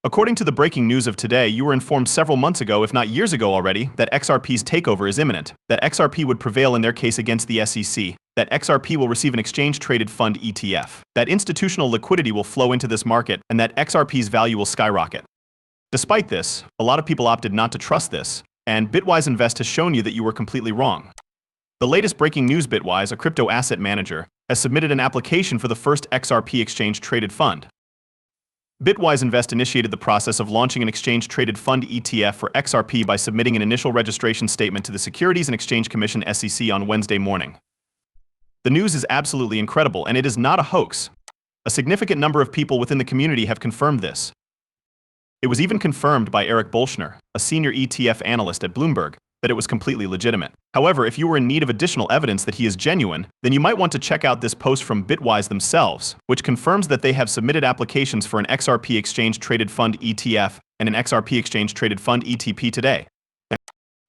According to the breaking news of today, you were informed several months ago, if not years ago already, that XRP's takeover is imminent, that XRP would prevail in their case against the SEC, that XRP will receive an exchange-traded fund ETF, that institutional liquidity will flow into this market, and that XRP's value will skyrocket. Despite this, a lot of people opted not to trust this, and Bitwise Invest has shown you that you were completely wrong. The latest breaking news: Bitwise, a crypto asset manager, has submitted an application for the first XRP exchange-traded fund. Bitwise Invest initiated the process of launching an exchange-traded fund ETF for XRP by submitting an initial registration statement to the Securities and Exchange Commission (SEC) on Wednesday morning. The news is absolutely incredible, and it is not a hoax. A significant number of people within the community have confirmed this. It was even confirmed by Eric Bolshner, a senior ETF analyst at Bloomberg, that it was completely legitimate. However, if you were in need of additional evidence that he is genuine, then you might want to check out this post from Bitwise themselves, which confirms that they have submitted applications for an XRP exchange-traded fund ETF and an XRP exchange-traded fund ETP today.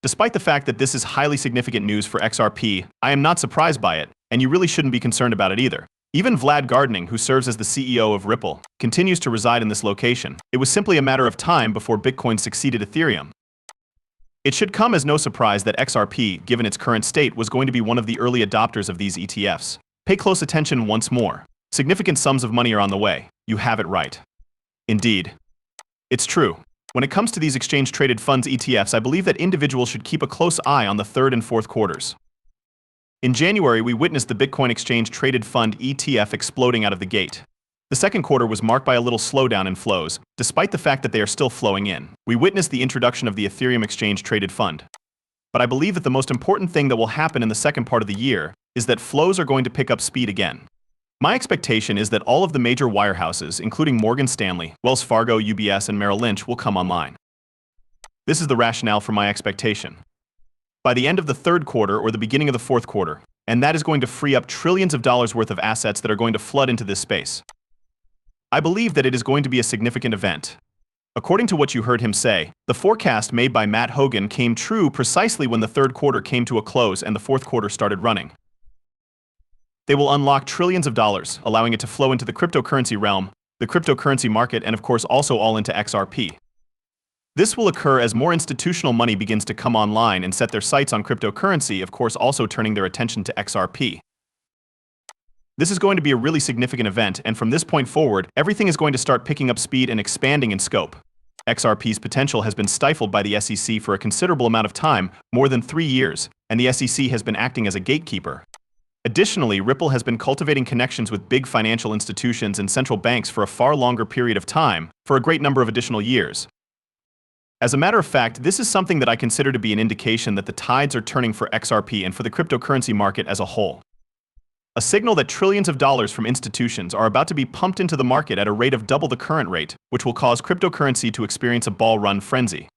Despite the fact that this is highly significant news for XRP, I am not surprised by it, and you really shouldn't be concerned about it either. Even Vlad Gardning, who serves as the CEO of Ripple, continues to reside in this location. It was simply a matter of time before Bitcoin succeeded Ethereum. It should come as no surprise that XRP, given its current state, was going to be one of the early adopters of these ETFs. Pay close attention once more. Significant sums of money are on the way. You have it right. Indeed. It's true. When it comes to these exchange-traded funds ETFs, I believe that individuals should keep a close eye on the third and fourth quarters. In January, we witnessed the Bitcoin exchange-traded fund ETF exploding out of the gate. The second quarter was marked by a little slowdown in flows, despite the fact that they are still flowing in. We witnessed the introduction of the Ethereum exchange-traded fund. But I believe that the most important thing that will happen in the second part of the year is that flows are going to pick up speed again. My expectation is that all of the major wirehouses, including Morgan Stanley, Wells Fargo, UBS, and Merrill Lynch, will come online. This is the rationale for my expectation. By the end of the third quarter or the beginning of the fourth quarter, and that is going to free up trillions of dollars worth of assets that are going to flood into this space. I believe that it is going to be a significant event. According to what you heard him say, the forecast made by Matt Hogan came true precisely when the third quarter came to a close and the fourth quarter started running. They will unlock trillions of dollars, allowing it to flow into the cryptocurrency realm, the cryptocurrency market, and of course also all into XRP. This will occur as more institutional money begins to come online and set their sights on cryptocurrency, of course also turning their attention to XRP. This is going to be a really significant event, and from this point forward, everything is going to start picking up speed and expanding in scope. XRP's potential has been stifled by the SEC for a considerable amount of time, more than 3 years, and the SEC has been acting as a gatekeeper. Additionally, Ripple has been cultivating connections with big financial institutions and central banks for a far longer period of time, for a great number of additional years. As a matter of fact, this is something that I consider to be an indication that the tides are turning for XRP and for the cryptocurrency market as a whole. A signal that trillions of dollars from institutions are about to be pumped into the market at a rate of double the current rate, which will cause cryptocurrency to experience a ball-run frenzy.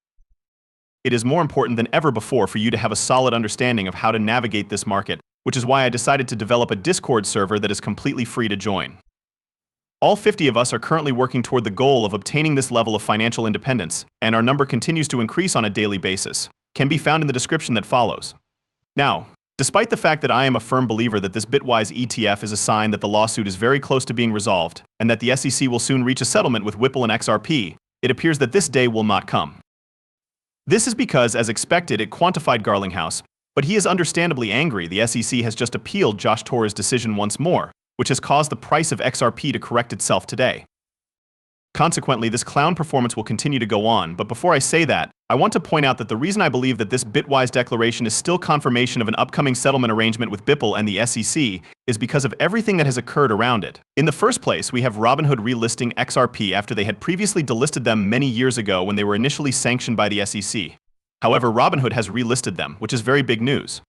It is more important than ever before for you to have a solid understanding of how to navigate this market, which is why I decided to develop a Discord server that is completely free to join. All 50 of us are currently working toward the goal of obtaining this level of financial independence, and our number continues to increase on a daily basis. Can be found in the description that follows. Now, despite the fact that I am a firm believer that this Bitwise ETF is a sign that the lawsuit is very close to being resolved, and that the SEC will soon reach a settlement with Ripple and XRP, it appears that this day will not come. This is because, as expected, it quantified garlinghouse, but he is understandably angry. The SEC has just appealed Josh Torres' decision once more, which has caused the price of XRP to correct itself today. Consequently, this clown performance will continue to go on, but before I say that, I want to point out that the reason I believe that this Bitwise declaration is still confirmation of an upcoming settlement arrangement with Ripple and the SEC is because of everything that has occurred around it. In the first place, we have Robinhood relisting XRP after they had previously delisted them many years ago when they were initially sanctioned by the SEC. However, Robinhood has relisted them, which is very big news.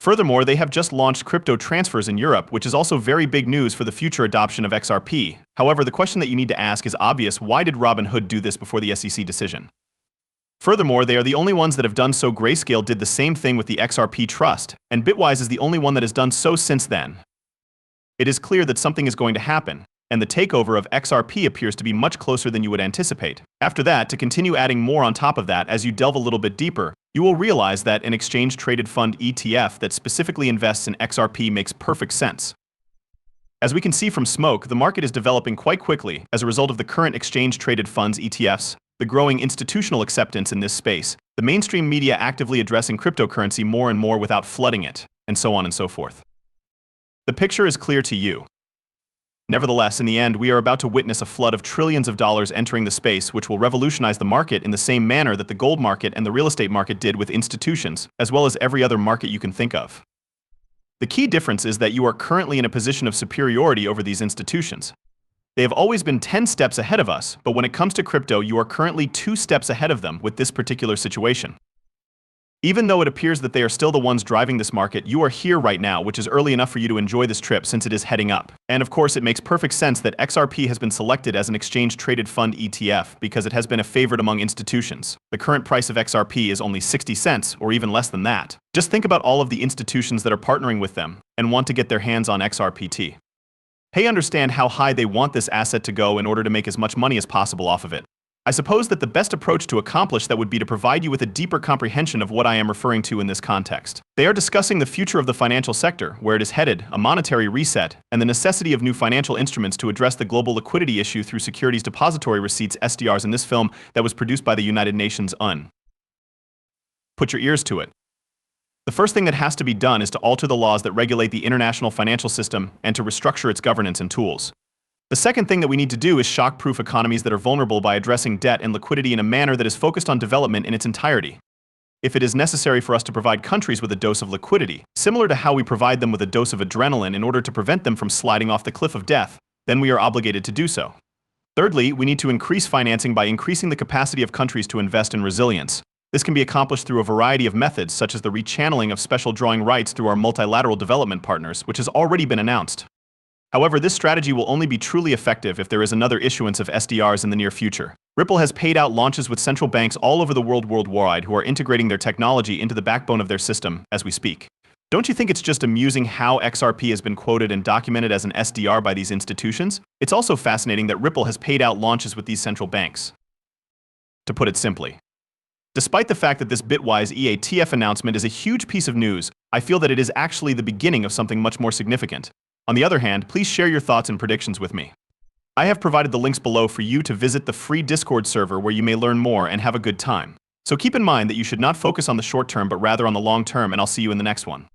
Furthermore, they have just launched crypto transfers in Europe, which is also very big news for the future adoption of XRP. However, the question that you need to ask is obvious: why did Robinhood do this before the SEC decision? Furthermore, they are the only ones that have done so. Grayscale did the same thing with the XRP Trust, and Bitwise is the only one that has done so since then. It is clear that something is going to happen, and the takeover of XRP appears to be much closer than you would anticipate. After that, to continue adding more on top of that, as you delve a little bit deeper, you will realize that an exchange-traded fund ETF that specifically invests in XRP makes perfect sense. As we can see from smoke, the market is developing quite quickly as a result of the current exchange-traded funds ETFs, the growing institutional acceptance in this space, the mainstream media actively addressing cryptocurrency more and more without flooding it, and so on and so forth. The picture is clear to you. Nevertheless, in the end, we are about to witness a flood of trillions of dollars entering the space, which will revolutionize the market in the same manner that the gold market and the real estate market did with institutions, as well as every other market you can think of. The key difference is that you are currently in a position of superiority over these institutions. They have always been 10 steps ahead of us, but when it comes to crypto, you are currently 2 steps ahead of them with this particular situation. Even though it appears that they are still the ones driving this market, you are here right now, which is early enough for you to enjoy this trip since it is heading up. And of course, it makes perfect sense that XRP has been selected as an exchange-traded fund ETF because it has been a favorite among institutions. The current price of XRP is only 60 cents, or even less than that. Just think about all of the institutions that are partnering with them and want to get their hands on XRPT. Hey, understand how high they want this asset to go in order to make as much money as possible off of it. I suppose that the best approach to accomplish that would be to provide you with a deeper comprehension of what I am referring to in this context. They are discussing the future of the financial sector, where it is headed, a monetary reset, and the necessity of new financial instruments to address the global liquidity issue through securities depository receipts (SDRs) in this film that was produced by the United Nations UN. Put your ears to it. The first thing that has to be done is to alter the laws that regulate the international financial system and to restructure its governance and tools. The second thing that we need to do is shock-proof economies that are vulnerable by addressing debt and liquidity in a manner that is focused on development in its entirety. If it is necessary for us to provide countries with a dose of liquidity, similar to how we provide them with a dose of adrenaline in order to prevent them from sliding off the cliff of death, then we are obligated to do so. Thirdly, we need to increase financing by increasing the capacity of countries to invest in resilience. This can be accomplished through a variety of methods, such as the rechanneling of special drawing rights through our multilateral development partners, which has already been announced. However, this strategy will only be truly effective if there is another issuance of SDRs in the near future. Ripple has paid out launches with central banks all over the world worldwide who are integrating their technology into the backbone of their system as we speak. Don't you think it's just amusing how XRP has been quoted and documented as an SDR by these institutions? It's also fascinating that Ripple has paid out launches with these central banks. To put it simply, despite the fact that this Bitwise Etf announcement is a huge piece of news, I feel that it is actually the beginning of something much more significant. On the other hand, please share your thoughts and predictions with me. I have provided the links below for you to visit the free Discord server where you may learn more and have a good time. So keep in mind that you should not focus on the short term but rather on the long term, and I'll see you in the next one.